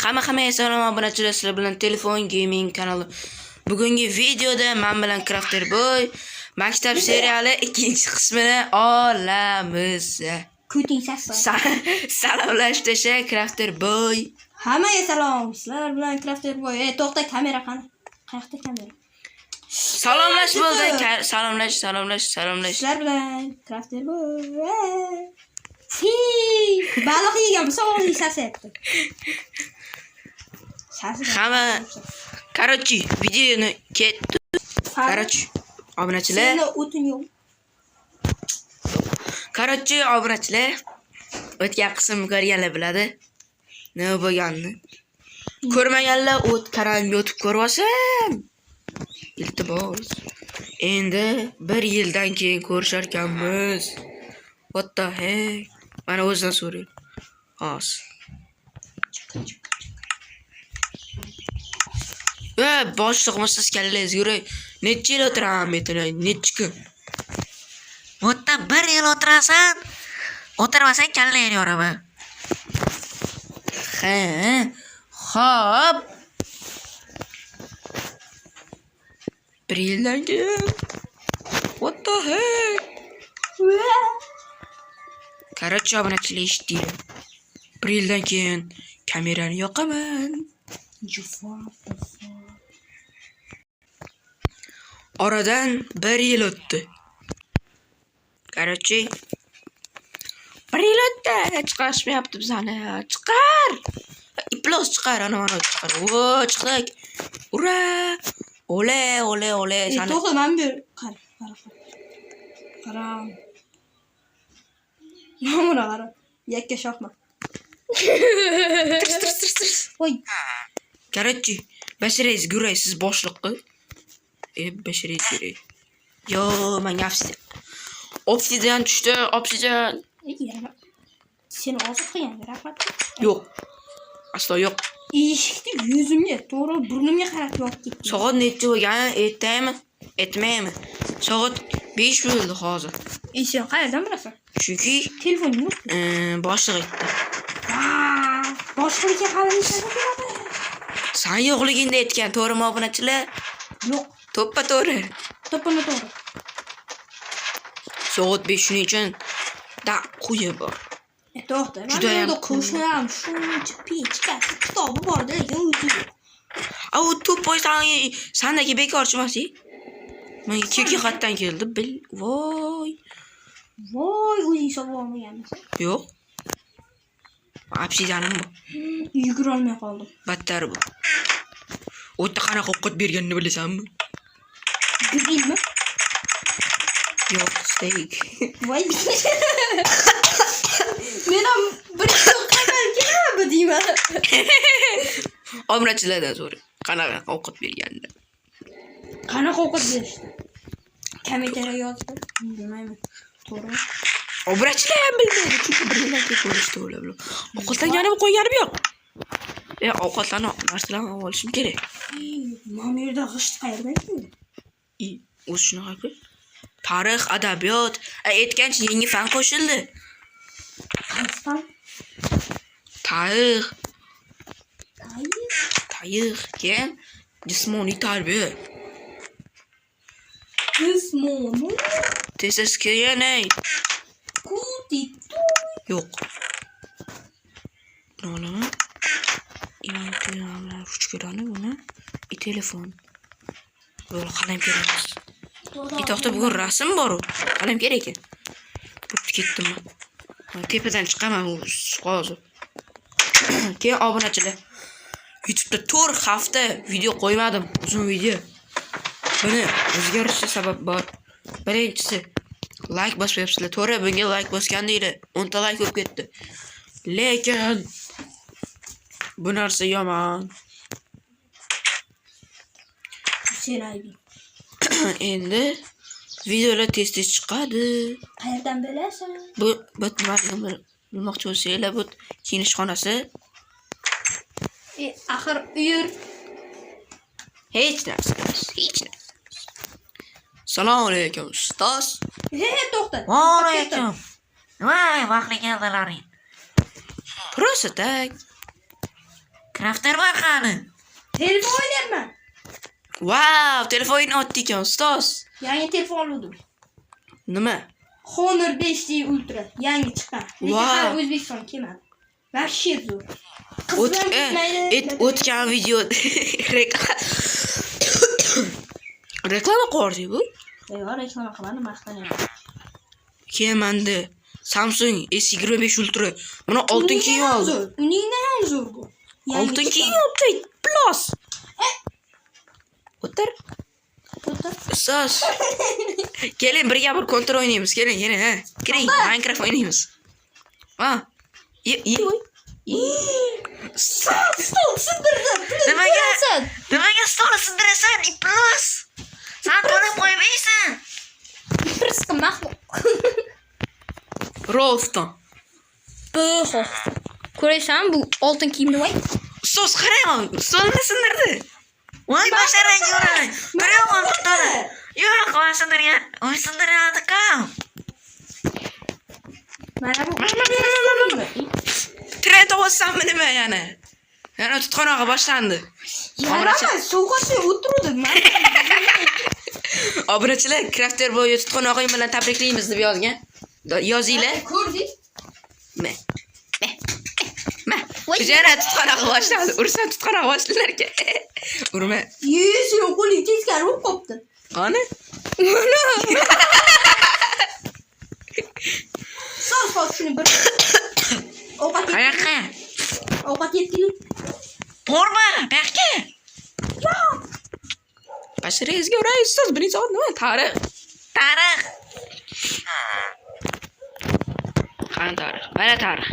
Hamma salom obunachilar, sizlar bilan Telefon Gaming kanali. Bugungi videoda men bilan Crafter Boy maktab seriali 2-qismini olamiz. Kuting sasi. Salomlashtisha Crafter Boy. Hammaga salom. Sizlar bilan Crafter Boy. To'xta, kamera qani? Qayerda kamera? Salomlash bo'ldi. Salomlash. Sizlar bilan Crafter Boy. Baliq yegan so'nggi sasi yapti. Hamma Короче, videoni ketdi. Короче, obunachilar. Seni o'tin yo'q. Короче, obunachilar. O'tgan qism ko'rganlar biladi. Nima bo'lganini. Ko'rmaganlar kanalga o'tib ko'rib olsin. Iltimos. Endi 1 yildan keyin ko'rishar ekanmiz. What the heck? Mana o'zidan so'rayman. Hos. Boshliqmisiz kallangiz yuray. Necha yil o'tiraman metinay, necha kun? O'tda 1 yil o'tirasan, o'tirmasang kallangni yoraman. Xo'p. 1 yildan keyin. What the heck? Короче, obunachilar eshitdinglar. 1 yildan keyin kamerani yoqaman. Oradan 1 yil o'tdi. Короче, 1 yil o'tdi. Chiqarishmayapti bizani. Chiqar! Iplos chiqar, ana mana chiqar. Vo, chiqdik. Ura! Ole. To'xta, men bir qara. Mana. Yakka shoxma. Tirs. Voy. Короче, bashiringiz guray, siz boshliqqa. Bashiringiz guray. Yo, menga obsidian tushdi, obsidian. Seni ozod qilgan, rahmat. Yo'q. Aslo yo'q. Eshikni yuzimga, to'g'ri burnimga qarab yopib ketdi. Soat necha bo'lgan? Ertami? Etmaymi? Soat 5 bo'ldi hozir. Sen qayerdan bilasan? Chunki Telefoning yo'q. boshliq aytdi. Boshliqqa qaraysan keladi. Sen yo'qligingda aytgan, to'g'rimi obunachilar? Yo'q. To'ppa-to'g'ri. To'g'ri. Soat 5 shuning uchun da quyi bor. To'xta, men qo'shniam shuncha pechka kitobi bor-da, o'zi. Au to'poy sandagi bekorchi emas-ku. Menga keki xatdan keldi, bil. Voy, o'zing hisob olmaganmisan? yo'q. Obsidianim bu. Yugura olmay qoldim. Battar bu. O'tda qanaqa ovqat berganini bilasanmi? Grillmi? Yo'q, steak. Voy. Men ham bir qamal keladi deyman. Obunachilardan so'ra. Qanaqa ovqat berganini. Qanaqa ovqat berishdi? Kommentariyga yozdi. Bilmayman. To'g'ri. Obunachilar ham bilmaydi, chunki birindan ko'rishdi ular bilan. Ovqatlanganim qo'yganim yo'q. Ovqatlarni narsalarni olishim kerak. Mana bu yerda g'isht qayerdan keldi? O'zi shunaqa-ku. Tarix, adabiyot, aytgancha yangi fan qo'shildi. Fan? Tarix, keyin jismoniy tarbiya. Jismoniy? Tez kelganay. Yo'q. Nolama? İmkanlar uçkuranı buna. Telefon. Böyle kalem kerakmiz. To'xta, bugun rasm bor. Qalam kerak ekan. Bo'pti, ketdim men. Tepadan chiqaman hozir. Keyin obunachilar. YouTube'da 4 hafta video qo'ymadim, uzun video. Buni o'zgarishga sabab bor. Birinchisi, like bosmayapsizlar. To'g'ri, bunga like bosgandinglar 10 ta like bo'lib ketdi. Lekin bu narsa yomon. Sen aybi. Endi videolar tez chiqadi. Qayerdan bilasan? Bu nima bilmoqchi bo'lsanglar, bu kiyinish xonasi. Axir uyur Hech narsa. Assalomu alaykum, ustoz. To'xta. Va alaykum. Voy, vaqtli keldilaring. Просто так. Crafter boy qani? Telefon o'ynayapman. Wow, telefonini otdi ekan, ustoz. Yangi telefon oldim. Nima? Honor 5G Ultra yangi chiqqan. Lekin Wow. hali O'zbekiston kelmadi. Вообще zo'r. O'tgan video reklama qo'ydi bu. Yo'q, reklama qilmadi, maqtanyapman. Keyin menda Samsung S25 Ultra. Buni oltin kiyim oldi. Uningdan ham zo'r bu. Oltin kiyim oldi. Plus. O'tir. Ustoz. Keling birga bir kontra o'ynaymiz. Keling, yana, ha. Keling, Minecraft o'ynaymiz. Ha. Stol sindirdim. Nimaga stolni sindirasan? Plus. Sen to'lab qo'ymaysan. Prisqa mahluq. Rolfton. Ko'raysan bu oltin kiyimni voy. Ustoz qarang, stolni sindirdi. Voy basharang yo'rang. Birovman to'xtadi. Yo'q, voy sindirgan. Voy sindiradi-ku. Mana bu. Trend ovosanmi nima yana? Yana tutqanoqqa boshlandi. Yaramas, sovg'asi o'tirdim. Obunachilar Crafter boy tutqanoqing bilan tabriklaymiz deb yozgan. Yozinglar. Ko'rdik. Ma. Yana tutqanoqqa boshlandi. Ursan tutqanoqqa boshlanar ekan. Urma. Seni qo'ling teskari bo'lib qopti. Qani? So'z shuni bir. Qayoqqa? Ovqat yetkazib. Borma, buyoqqa. Basharangizga uray ustoz, birinchi soat nima? Tarix. Qani tarix? Mana tarix.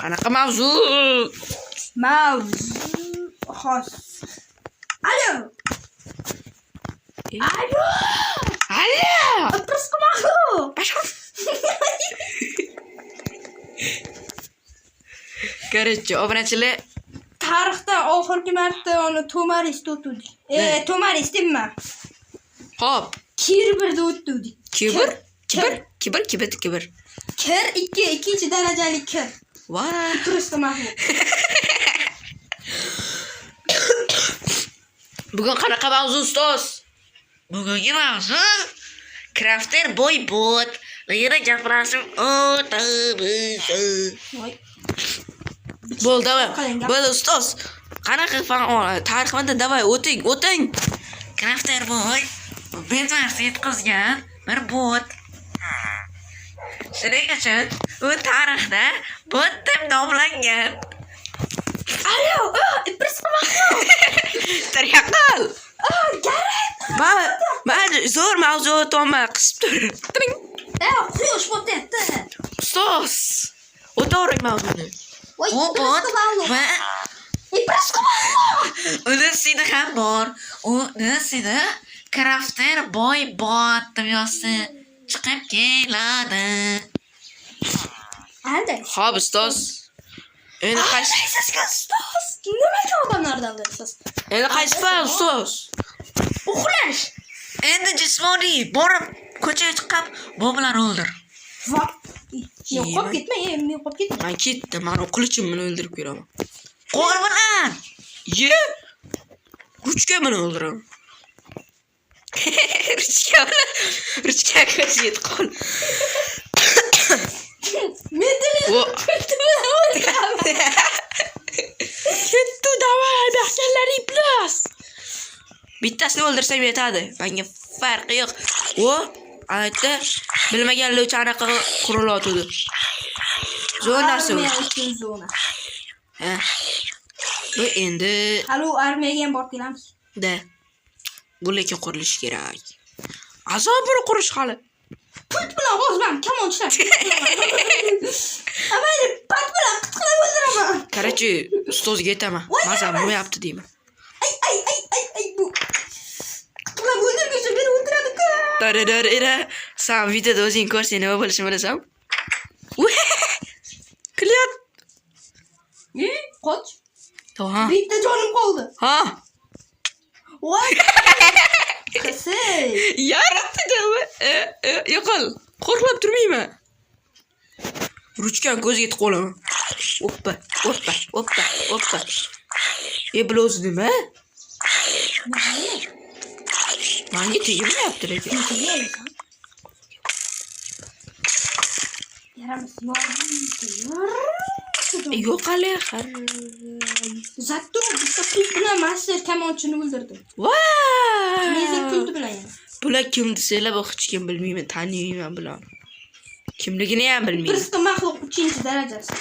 Qanaqa mavzu? Xos. Alo. Prisqa mahluq. Короче, obunachilar Tarixda oxirgi marta uni Tomaris o'tdik. Tomaris demma. Xo'p, Kirbirda o'tdik. kibr. Kir ikkinchi darajali kir. Voy. Prisqa mahluq. Bugun qanaqa mavzu ustoz? Bugungi mavzu Crafter boy bot. Yana gapirasim o'tamiz. Voy. Bo'ldi, bo'ldi ustoz. Qanaqa tarixmanda davay o'ting. Crafter boy bezmarsa yetkazgan bir bot. Shuning uchun u tarixda bot deb nomlangan. Alo, prisqa mahluq. Tarixal. Garang. Men zo'r mavzu o'taman, qisib tur. Quyosh botyapti. Ustoz. O'tavering mavzuni. Voy, U bot va prisqa mahluq. unisida ham bor. Unisida Crafter boy bot deb yozsa chiqib keladi. Alday. Xo'p ustoz. Endi qaysi ustoz? Nimaga odamlardan bilasiz? Endi qaysi fal ustoz? Uxlash. Endi jismoniy borib ko'chaga chiqib bu bilan o'ldir. Yo'qolib ketma, yo'qolib ketma. Men ketdim, men qilichin bilan o'ldirib beraman. Qo'l bilan. Ruchka bilan o'ldiraman. Ruchka ko'zga qol. Ketdi, davay, baxtlaring plus. Bittasini o'ldirsam yetadi. Menga farqi yo'q. Aytdi, bilmaganlar anaqa qurilyotdi. Zo'r narsa bu. Zona. Bu endi Halo, armiyaga ham borib kelamiz. da. Bu lekin qurilish kerak. Azobini qurish hali. Put bilan g'ozman, kamonchilar. Amayli, pat bilan qitqilab o'ldiraman. Qarachi, ustozga aytaman. Mazam bo'lyapti deyman. Ay bu. Qitqilab o'ldirguncha meni o'ldiradi-ku. Dara. Sen videoda o'zing ko'rsang nima bo'lishini bilasan? Kulyat. Qoch. Ha. Bitta jonim qoldi. Ha. Voy. Qisay. Yaratdimi? Yo'qol. Qo'rqib turmayman. Ruchkan ko'zga yetib qolaman. Oppa. Iblos nima? Menga tegmayapti lekin. Yaramas. Yo'q hali. Zattur bitta pul bilan master kamonchini o'ldirdi. Voy! Televizor pulti bilan yana. Bular kim desanglar, hech kim bilmayman, taniyman bular. Kimligini ham bilmayman. Prisqa maxluq 3-darajasi.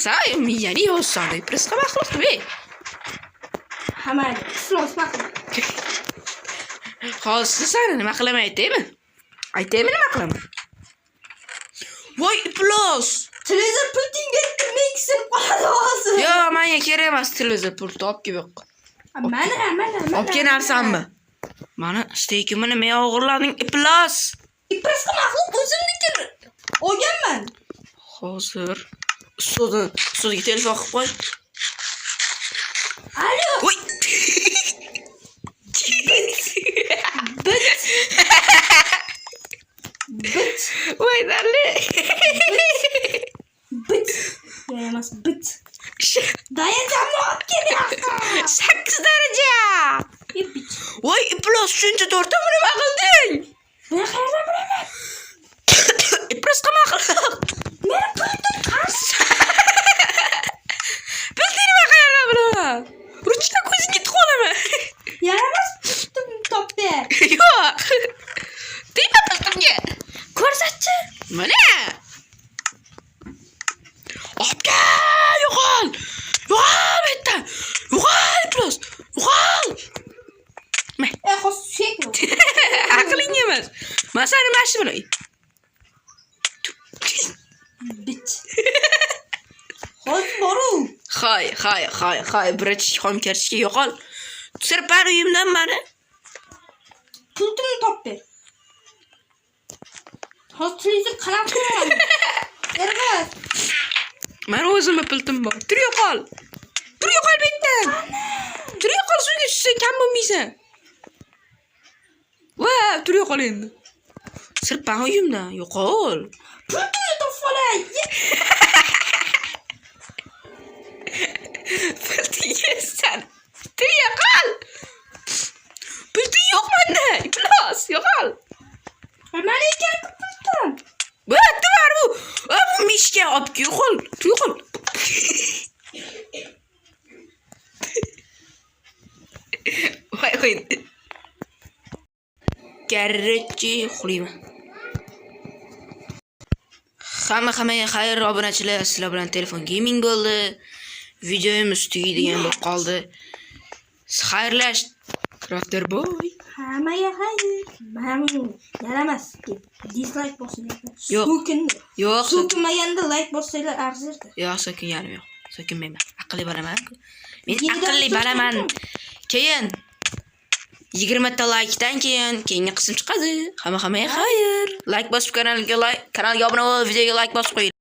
Say, miyani yozsam, prisqa maxluq nima? Hamma iflos maxluq. Hozir seni nima qilaman aytaymi? Aytaymi nima qilaman? Voy, iflos! Televizor pulting ketdi, mixer qoladi hozir. Yo, menga kerak emas televizor pulti, olib kelib. Mana. Olib kelarsanmi? Mana steykimni nima o'g'irlading, iflos? Prisqa maxluq o'zimniki. Olganman. Hozir ustozga telefon qilib qo'y. Alo. Voy! Bit. Voy, darli. Bit. Yaramas bit. Dayanacağım olib kelyapti. 8 daraja. Bit. Voy, iflos, shuncha to'rtami nima qilding? Men qayerdan bilaman? Prisqa maxluq. Meni pultim qancha? Pulni nima qayerdan bilaman? Ruchka ko'zingga tiqolaman. Yaramas pultim topdi. Yo'q. Tegma pultimga. Ko'rsatchi. Mana. Obga, yo'qol. Yo'qol bitta. Yo'qol iflos. Yo'qol. Hozir shekmi? Aqling emas. Men seni mashi bilan. Bit. Hozir boru. Hay, birinchi xom kartishga yo'qol. Sirpar uyimdan meni. Pultimni topdi. Hozir televizor qarab turaman. Yaramas. Meni o'zimga pultim bor. Tur yo'qol bitta. Tur yo'qol, suvga tushsang kam bo'lmaysan. Va, tur yo'qol endi. Sirpan uyimdan yo'qol. Pultimni topolay. Pulting yesan. Tur yo'qol. Pulting yo'q menda. Iflos, yo'qol. Mana ekan pultim. Va, var bu. Bu mishga olib yo'qol. Tur yo'qol. Voy. Garchi uxlayman. Hammaga xayr, obunachilar, sizlar bilan telefon gaming bo'ldi. Videomiz tugaydigan bo'lib qoldi. Xayrlash, Crafter boy. Hammaga xayr. Mamnun. Yaramas. Dislike bosing. Yo'q. Yo'q. So'kinmaganda like bossanglar arzirdi. Yo'q, so'kinganim yo'q. So'kinmayman. Aqlli bolaman. Men aqlli bolaman. Keyin 20 ta like-dan keyingi qism chiqadi. Hammaga xayr. Like bosib kanalga obuna bo'l, videoga like bosib qo'ying.